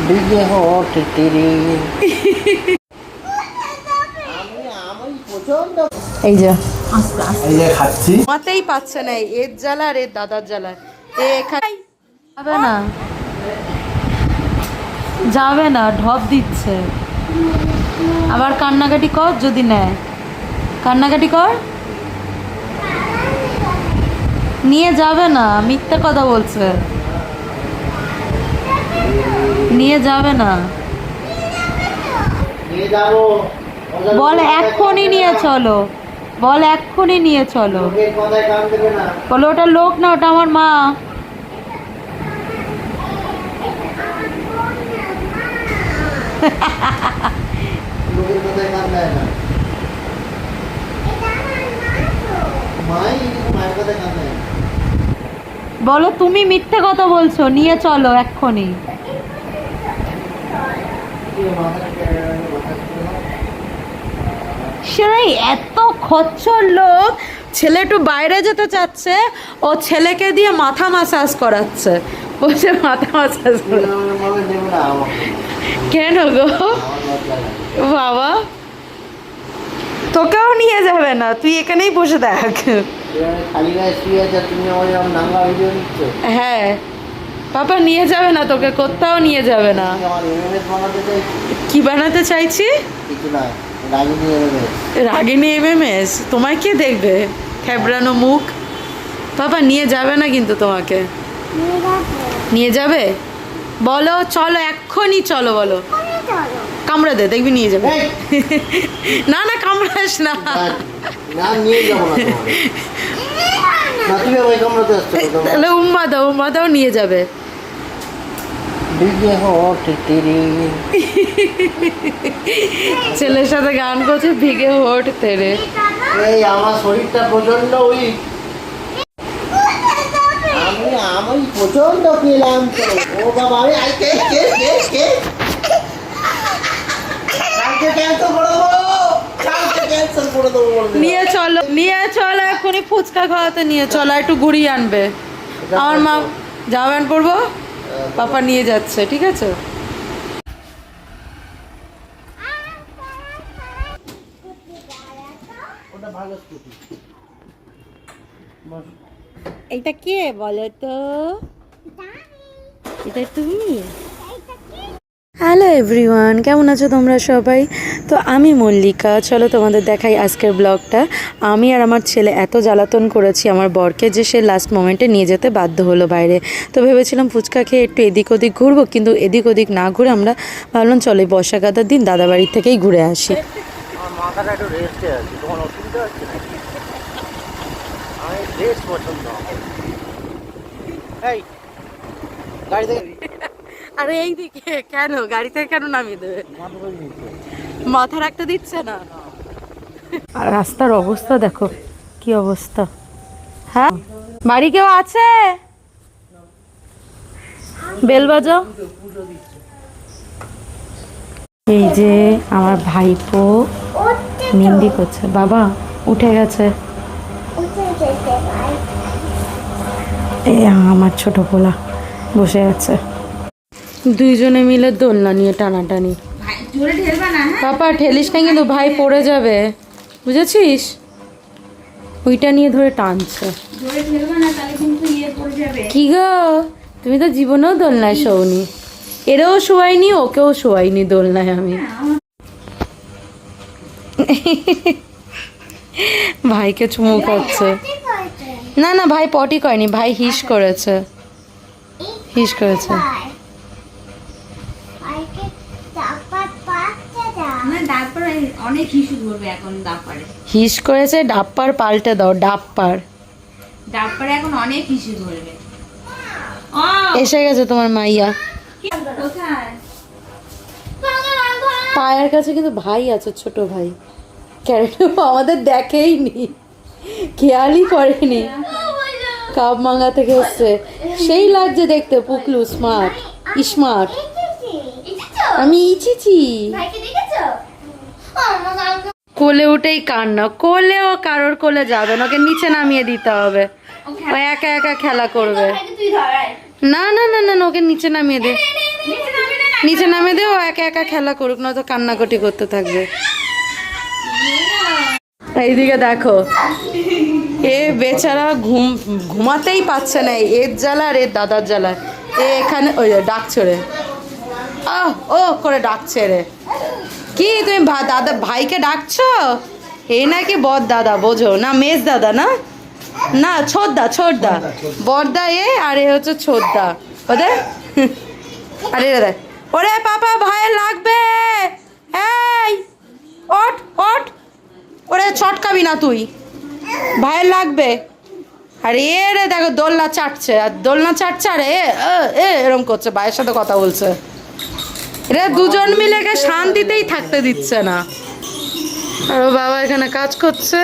भीगे होठ तेरे এই যে এই যে খাচ্ছি মাতেই পাচ্ছে না এর জ্বালা আর এর দাদার জ্বালা এ এখানে যাবে না যাবে না ঢপ দিচ্ছে আবার কান্নাকাটি কর যদি নেয় কান্নাকাটি কর নিয়ে যাবে না মিথ্যা কথা বলছে নিয়ে যাবে না নিয়ে যাবো বল এক্ষুনি নিয়ে চলো বল এক্ষুনি নিয়ে চলো বলো ওটা লোক না ওটা আমার মা বলো তুমি মিথ্যে কথা বলছো নিয়ে চলো এক্ষুনি সেই এত খচ্চর লোক ছেলে একটু বাইরে যেতে চাচ্ছে ও ছেলেকে দিয়ে মাথা ম্যাসাজ করাচ্ছে বলছে মাথা ম্যাসাজ কেন গো বাবা তোকেও নিয়ে যাবে না তুই এখানেই বসে দেখ হ্যাঁ পাপা নিয়ে যাবে না তোকে কোথাও নিয়ে যাবে না কি বানাতে চাইছি রাগিনী এমএমএস তোমায় কে দেখবে খেবড়ানো মুখ পাপা নিয়ে যাবে না কিন্তু তোমাকে নিয়ে যাবে বলো চলো এক্ষুনি চলো বলো কামড়া দে দেখবি নিয়ে যাবে না না কামড়াস না তাহলে উম্মা দাও নিয়ে যাবে ছেলের সাথে গান করছে ভিগে হোট তেরে আমার শরীরটা প্রচন্ড উইক আমি প্রচন্ড পেলাম ও বাবা আমি নিয়ে চলো এখনই ফুচকা খাওয়াতে নিয়ে চলো একটু ঘুরিয়ে আনবে আমার মা জামা প্যান্ট পরবো পাপা নিয়ে যাচ্ছে ঠিক আছে এটা কে বলো তো এটা তুমি হ্যালো এভরিওয়ান কেমন আছো তোমরা সবাই তো আমি মল্লিকা চলো তোমাদের দেখাই আজকের ব্লগটা আমি আর আমার ছেলে এত জ্বালাতন করেছি আমার বরকে যে সে লাস্ট মোমেন্টে নিয়ে যেতে বাধ্য হলো বাইরে তো ভেবেছিলাম ফুচকা খেয়ে একটু এদিক ওদিক ঘুরবো কিন্তু এদিক ওদিক না ঘুরে আমরা ভাবলাম চলো এই বর্ষা কাটার দিন দাদা বাড়ির থেকেই ঘুরে আসি আরে এই দিকে কেন গাড়ি থেকে কেন নামিয়ে দেবে মাথা রাখতে দিচ্ছে না আর রাস্তার অবস্থা দেখো কি অবস্থা হ্যাঁ বাড়ি কেউ আছে বেল বাজাও এই যে আমার ভাইপো মেহেন্দি করছে বাবা উঠে গেছে এই আমার ছোট পোলা বসে আছে দুইজনে মিলে দোলনা নিয়ে টানাটানি পাপা ঠেলিস না কিন্তু ভাই পড়ে যাবে বুঝেছিস ওইটা নিয়ে ধরে টানছে কি গো তুমি তো জীবনেও দোলনায় শোওনি এরাও শোয়াইনি ওকেও শোয়াইনি দোলনায় আমি ভাইকে চুমু খাচ্ছে না না ভাই পটি করেনি ভাই হিস করেছে হিস করেছে ডাপ্পার পাল্টে দাও ডাপ্পার এখন অনেক হিসু ধরবে এসে গেছে তোমার মাইয়া পায়ের কাছে কিন্তু ভাই আছে ছোট ভাই ক্যারেটে আমাদের দেখেই নি খেয়ালই করেনি কাপ মাঙ্গা থেকে এসছে সেই লাগছে দেখতে পুকলু স্মার্ট আমি ইচিছি কোলে উঠেই কান্না কোলেও কারোর কোলে যাবে না ওকে নিচে নামিয়ে দিতে হবে ও একা একা খেলা করবে না না না না ওকে নিচে নামিয়ে দে নিচে নামে দিও, একা একা খেলা করুক, নয়তো কান্নাকাটি করতে থাকবে। এইদিকে দেখো, এ বেচারা ঘুমাতেই পাচ্ছে না, এর জ্বালা আর এর দাদার জ্বালা। এ এখানে ওই ডাকছে রে, ও করে ডাকছে রে। কি তুমি দাদা ভাইকে ডাকছো? এ নাকি বর দাদা, বোঝো না? মেজ দাদা না, না ছোটদা বড়দা এ, আর এ হচ্ছে ছোটদা ওদের। আরে দাদা, ওরে পাপা ভাইয়ের লাগবে, এই ওঠ ওঠ, ওরে চটকাবি না তুই, ভাইয়ের লাগবে। আর এ রে দেখো দোলনা চাটছে, আর দোলনা চাটছে, আর এরম করছে, ভাইয়ের সাথে কথা বলছে। এরা দুজন মিলে শান্তিতেই থাকতে দিচ্ছে না। আর ও বাবা এখানে কাজ করছে।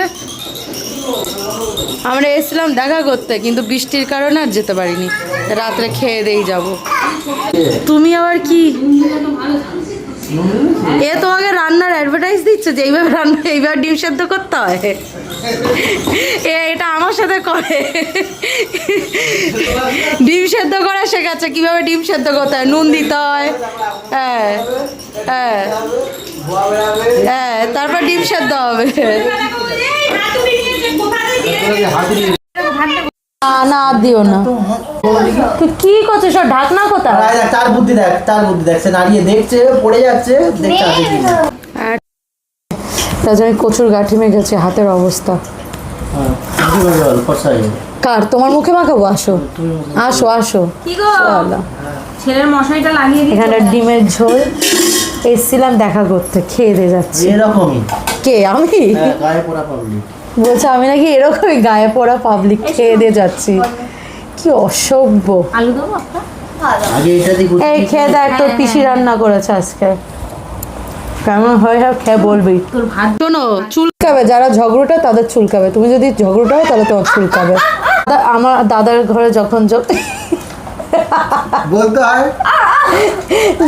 আমরা এসেছিলাম দেখা করতে, কিন্তু বৃষ্টির কারণে আর যেতে পারিনি, রাত্রে খেয়ে দিয়ে যাব। তুমি আবার কি, এ তোমাকে রান্নার অ্যাডভার্টাইজ দিচ্ছে যে এইভাবে রান্না, এইভাবে ডিম সেদ্ধ করতে হয়। এটা আমার সাথে করে, ডিম সেদ্ধ করা শেখাচ্ছে, কিভাবে ডিম সেদ্ধ করতে হয়, নুন দিতে হয়, হ্যাঁ হ্যাঁ হ্যাঁ, তারপর ডিম সেদ্ধ হবে। না দিও না, তুই কি করছিস? সব ঢাকনা কোথায়? তার বুদ্ধি দেখ, তার বুদ্ধি দেখছে, দাঁড়িয়ে দেখছে, পড়ে যাচ্ছে, দেখছে আছে কি না। তাছাড়া কচুর গাঁঠি মেখেছে, হাতের অবস্থা। কার? তোমার মুখে মাখাবো? আসো আসো আসো, ছেলের মশারিটা লাগিয়ে দিই। এখানে ডিমের ঝোল, এসছিলাম দেখা করতে, খেয়ে দিয়ে যাচ্ছি। এরকমই কে? আমি? গায়ে পোড়া পাবলিক বলছে আমি নাকি এরকমই গায়ে পড়া পাবলিক, খেয়ে দিয়ে যাচ্ছি। কি অসভ্য। আলু দেবো একটা? আগে এটা দিয়ে এই খেয়ে দেখ, তোর পিসি রান্না করেছে আজকে, কেমন হয় সব খেয়ে বলবি। তোর ভাত শোনো, চুলকাবে যারা ঝগড়ুটে তাদের চুলকাবে, তুমি যদি ঝগড়ুটা হয় তাহলে তোমার চুলকাবে। আমার দাদার ঘরে যখন বলতে হয়,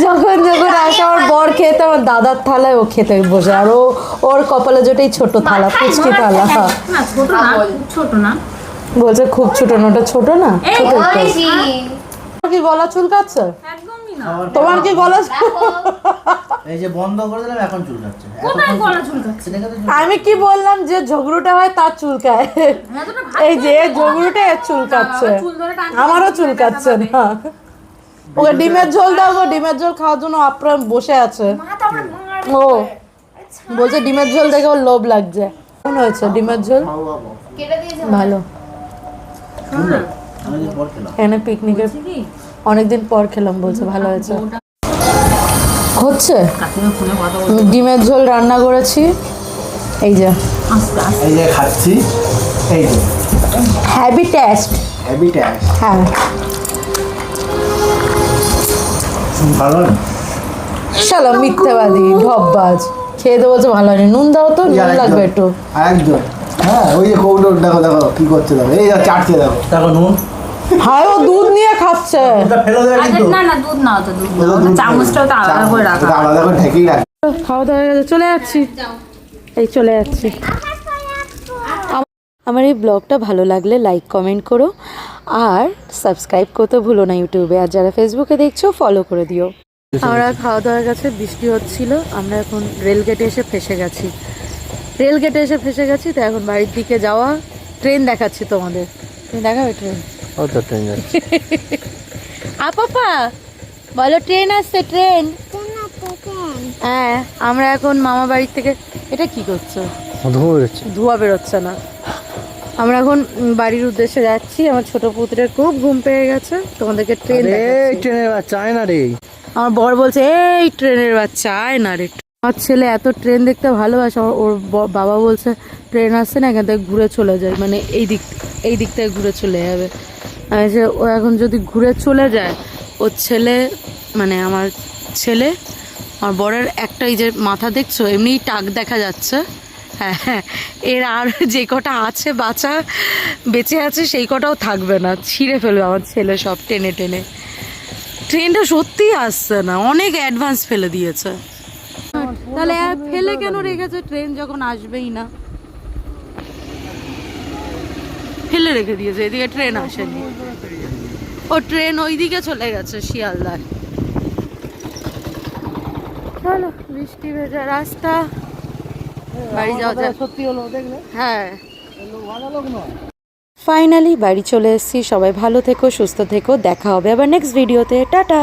যখন আসে আমার বর খেতে, আমার দাদার থালায় ও খেতে বসে, আর ওর কপালে যেটাই ছোট থালা, পুচকি থালা। না, ছোট না, ছোট না। বলছে খুব ছোট না, ওটা ছোট না, ছোট একটু। বেশি। তোমার কি গলা চুলকাচ্ছে? একদমই না। তোমার কি গলা এই যে বন্ধ করে দিলাম, এখন চুলকাচ্ছে। কোথায় গলা চুলকাচ্ছে? আমি কি বললাম যে ঝগড়ুটা হয় তার চুলকায়, এই যে ঝগড়ুটা এর চুলকাচ্ছে, আমারও চুলকাচ্ছে না। ওকে ডিমের ঝোল দাও গো, ডিমের ঝোল খাওয়ার জন্য আপ্রাণ বসে আছে। ও বলছে ডিমের ঝোল দেখে ওর লোভ লাগছে। কেমন হয়েছে ডিমের ঝোল? ভালো। এখানে পিকনিকের অনেকদিন পর খেলাম, বলছে ভালো হয়েছে। হচ্ছে ডিমের ঝোল রান্না করেছি, এই যে এই যে খাচ্ছি, এই যে হ্যাভি টেস্ট। হ্যাঁ ভালো না? শালা মিথ্যাবাদী ঢপবাজ, খেয়ে তো বলছে ভালো হয়নি। নুন দাও তো, নুন লাগবে একটু। একদম, হ্যাঁ ওই যে কৌটো দেখো, দেখো কি করছে, দেখো এই চাটছে, দেখো দেখো নুন। হায়, ও দুধ নিয়ে খাচ্ছে। ওটা ফেলে দেবে কিন্তু। না না, দুধ নাও তো, দুধ নাও। চামচটাও তো আলাদা করে রাখা। ওটা আলাদা করে ঢেকেই রাখ। খাওয়া দাওয়া হয়ে গেছে, চলে যাচ্ছি, এই চলে যাচ্ছি। আমার এই ব্লগটা ভালো লাগলে লাইক কমেন্ট করো, আর সাবস্ক্রাইব করতে ভুলো না ইউটিউবে, আর যারা ফেসবুকে দেখছো ফলো করে দিও। আমরা খাওয়া দাওয়া গেছে, বৃষ্টি হচ্ছিল, আমরা এখন রেলগেটে এসে ফেসে গেছি। তো এখন বাড়ির দিকে যাওয়া, ট্রেন দেখাচ্ছি তোমাদের। তুমি দেখাবে ট্রেন? ও তো ট্রেন যাচ্ছে। আপা বলো, ট্রেন আসছে, ট্রেন। হ্যাঁ, আমরা এখন মামা বাড়ির থেকে, এটা কি করছো? ধোঁয়া বেরোচ্ছে না। আমরা এখন বাড়ির উদ্দেশ্যে যাচ্ছি। আমার ছোট পুত্রের খুব ঘুম পেয়ে গেছে, তোমাদেরকে ট্রেন দেখাচ্ছি। ট্রেনের বাচ্চা আয় না রে। আমার বর বলছে এই ট্রেনের বাচ্চা আয় না রে। আমার ছেলে এত ট্রেন দেখতে ভালোবাসে, ওর বাবা বলছে ট্রেন আসছে না, এখান থেকে ঘুরে চলে যায়, মানে এই দিক থেকে ঘুরে চলে যাবে। আমি যে ও এখন যদি ঘুরে চলে যায়, ওর ছেলে, মানে আমার ছেলে, আমার বরের একটা এই যে মাথা দেখছো, এমনিই টাক দেখা যাচ্ছে। হ্যাঁ, এর আর যে কটা আছে বাচ্চা বেঁচে আছে, সেই কটাও থাকবে না, ছিঁড়ে ফেলবে আমার ছেলে সব টেনে টেনে। ট্রেনটা সত্যিই আসছে না, অনেক অ্যাডভান্স ফেলে দিয়েছে। তাহলে ফেলে কেন রেখেছে? ট্রেন যখন আসবেই না, ফেলে রেখে দিয়েছে। এদিকে ট্রেন আসেনি, ও ট্রেন ওইদিকে চলে গেছে শিয়ালদায়। চলো, বৃষ্টি ভেজা রাস্তা, বাড়ি যাওয়া যাক। সত্যি হলো দেখলে, হ্যাঁ, লোক ভালো লোক নয়। ফাইনালি বাড়ি চলে এসেছি। সবাই ভালো থেকো, সুস্থ থেকো, দেখা হবে আবার নেক্সট ভিডিওতে। টাটা।